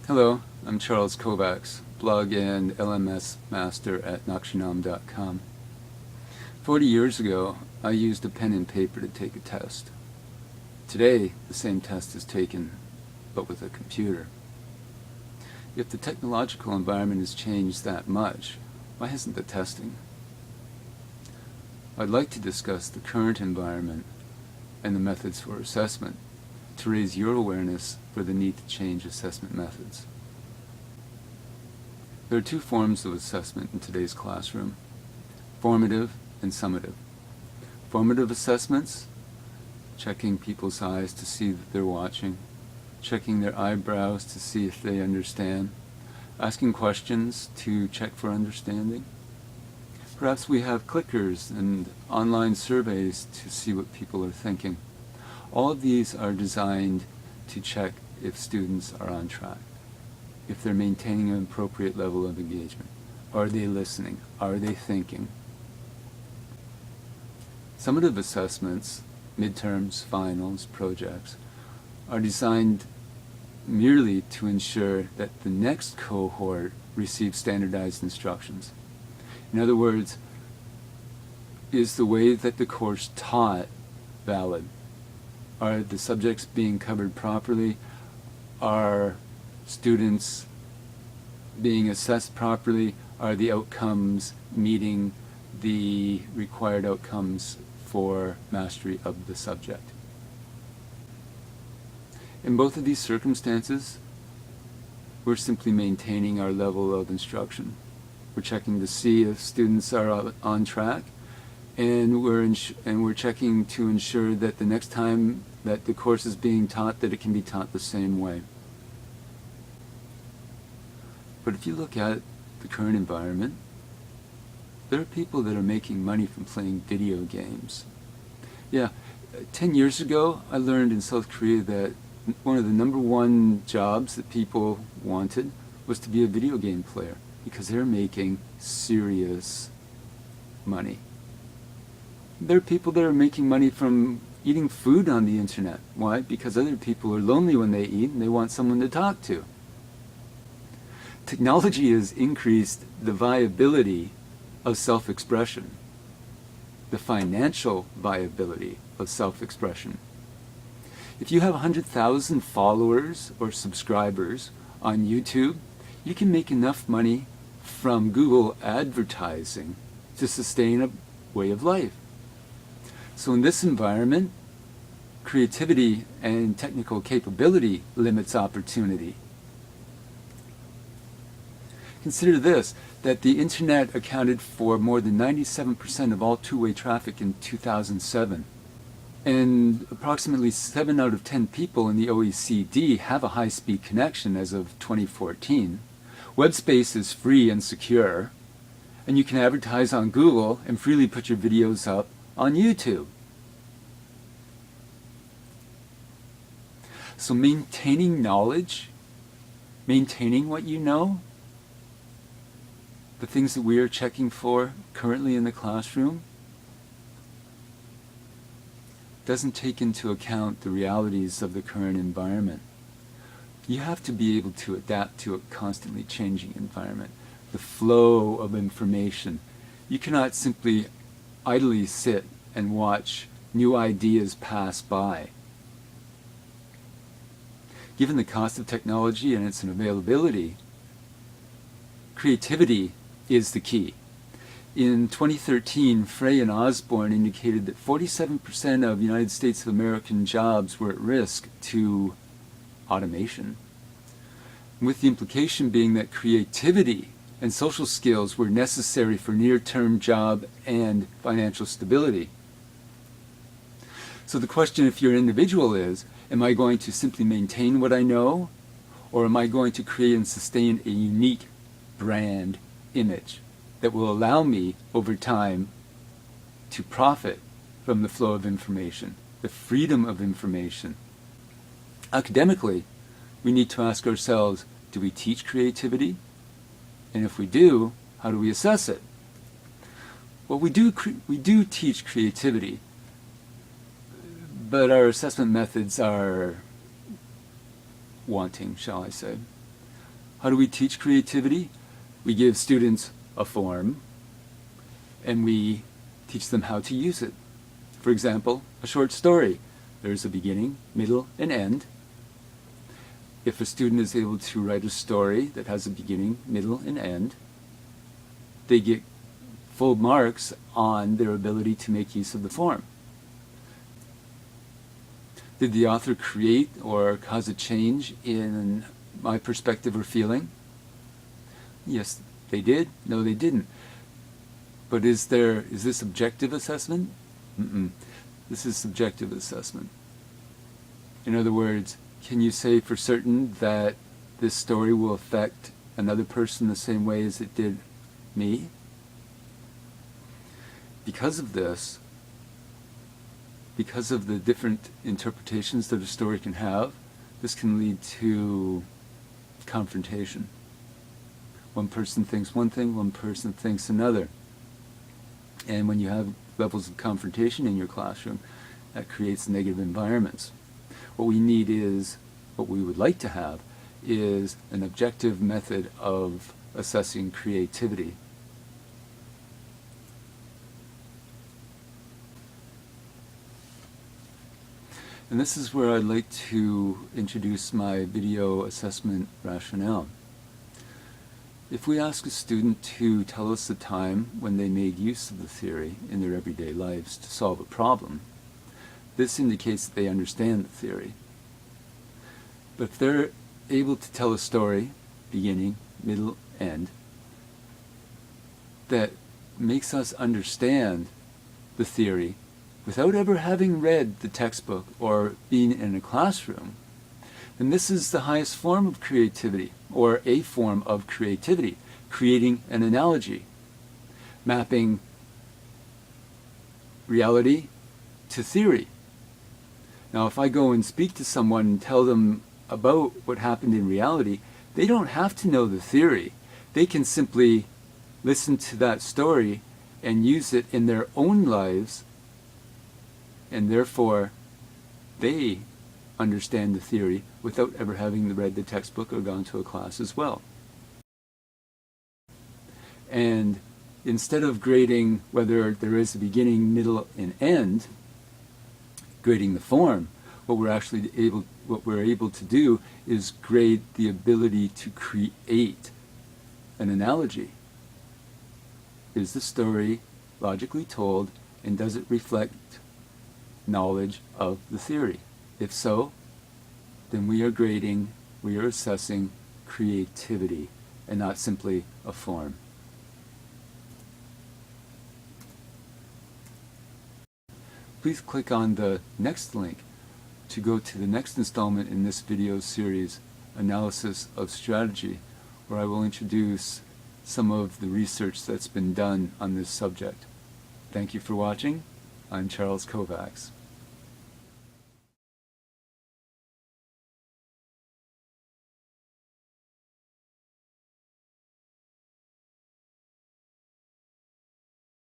Hello, I'm Charles Kovacs, blog and LMS master at Rationale.com. 40 years ago, I used a pen and paper to take a test. Today, the same test is taken, but with a computer. If the technological environment has changed that much, why hasn't the testing? I'd like to discuss the current environment and the methods for assessment to raise your awareness for the need to change assessment methods. There are two forms of assessment in today's classroom: formative and summative. Formative assessments, checking people's eyes to see that they're watching, checking their eyebrows to see if they understand, asking questions to check for understanding. Perhaps we have clickers and online surveys to see what people are thinking. All of these are designed to check if students are on track, if they're maintaining an appropriate level of engagement. Are they listening? Are they thinking? Summative assessments, midterms, finals, projects, are designed merely to ensure that the next cohort receives standardized instructions. In other words, is the way that the course taught valid? Are the subjects being covered properly? Are students being assessed properly? Are the outcomes meeting the required outcomes for mastery of the subject? In both of these circumstances, we're simply maintaining our level of instruction. We're checking to see if students are on track, and we're checking to ensure that the next time that the course is being taught, that it can be taught the same way. But if you look at the current environment, there are people that are making money from playing video games. Yeah, 10 years ago, I learned in South Korea that one of the #1 jobs that people wanted was to be a video game player, because they're making serious money. There are people that are making money from eating food on the internet. Why? Because other people are lonely when they eat and they want someone to talk to. Technology has increased the viability of self-expression, the financial viability of self-expression. If you have 100,000 followers or subscribers on YouTube, you can make enough money from Google advertising to sustain a way of life. So in this environment, creativity and technical capability limits opportunity. Consider this, that the internet accounted for more than 97% of all two-way traffic in 2007. And approximately 7 out of 10 people in the OECD have a high-speed connection as of 2014. Web space is free and secure, and you can advertise on Google and freely put your videos up on YouTube. So maintaining knowledge, maintaining what you know, the things that we are checking for currently in the classroom, doesn't take into account the realities of the current environment. You have to be able to adapt to a constantly changing environment, the flow of information. You cannot simply idly sit and watch new ideas pass by. Given the cost of technology and its availability, creativity is the key. In 2013, Frey and Osborne indicated that 47% of United States of American jobs were at risk to automation, with the implication being that creativity and social skills were necessary for near-term job and financial stability. So the question, if you're an individual, is, am I going to simply maintain what I know, or am I going to create and sustain a unique brand image that will allow me over time to profit from the flow of information, the freedom of information? Academically, we need to ask ourselves, do we teach creativity? And if we do, how do we assess it? Well, we do teach creativity, but our assessment methods are wanting, shall I say. How do we teach creativity? We give students a form, and we teach them how to use it. For example, a short story. There's a beginning, middle, and end. If a student is able to write a story that has a beginning, middle, and end, they get full marks on their ability to make use of the form. Did the author create or cause a change in my perspective or feeling? Yes, they did. No, they didn't. But is this objective assessment? This is subjective assessment. In other words, can you say for certain that this story will affect another person the same way as it did me? Because of this, because of the different interpretations that a story can have, this can lead to confrontation. One person thinks one thing, one person thinks another. And when you have levels of confrontation in your classroom, that creates negative environments. What we need is, what we would like to have, is an objective method of assessing creativity. And this is where I'd like to introduce my video assessment rationale. If we ask a student to tell us the time when they made use of the theory in their everyday lives to solve a problem, this indicates that they understand the theory. But if they're able to tell a story, beginning, middle, end, that makes us understand the theory without ever having read the textbook or being in a classroom, then this is the highest form of creativity, or a form of creativity, creating an analogy, mapping reality to theory. Now, if I go and speak to someone and tell them about what happened in reality, they don't have to know the theory. They can simply listen to that story and use it in their own lives, and therefore they understand the theory without ever having read the textbook or gone to a class as well. And instead of grading whether there is a beginning, middle, and end, grading the form, what we're able to do is grade the ability to create an analogy. Is the story logically told, and does it reflect knowledge of the theory? If so, then we are assessing creativity and not simply a form. Please click on the next link to go to the next installment in this video series, Analysis of Strategy, where I will introduce some of the research that's been done on this subject. Thank you for watching. I'm Charles Kovacs.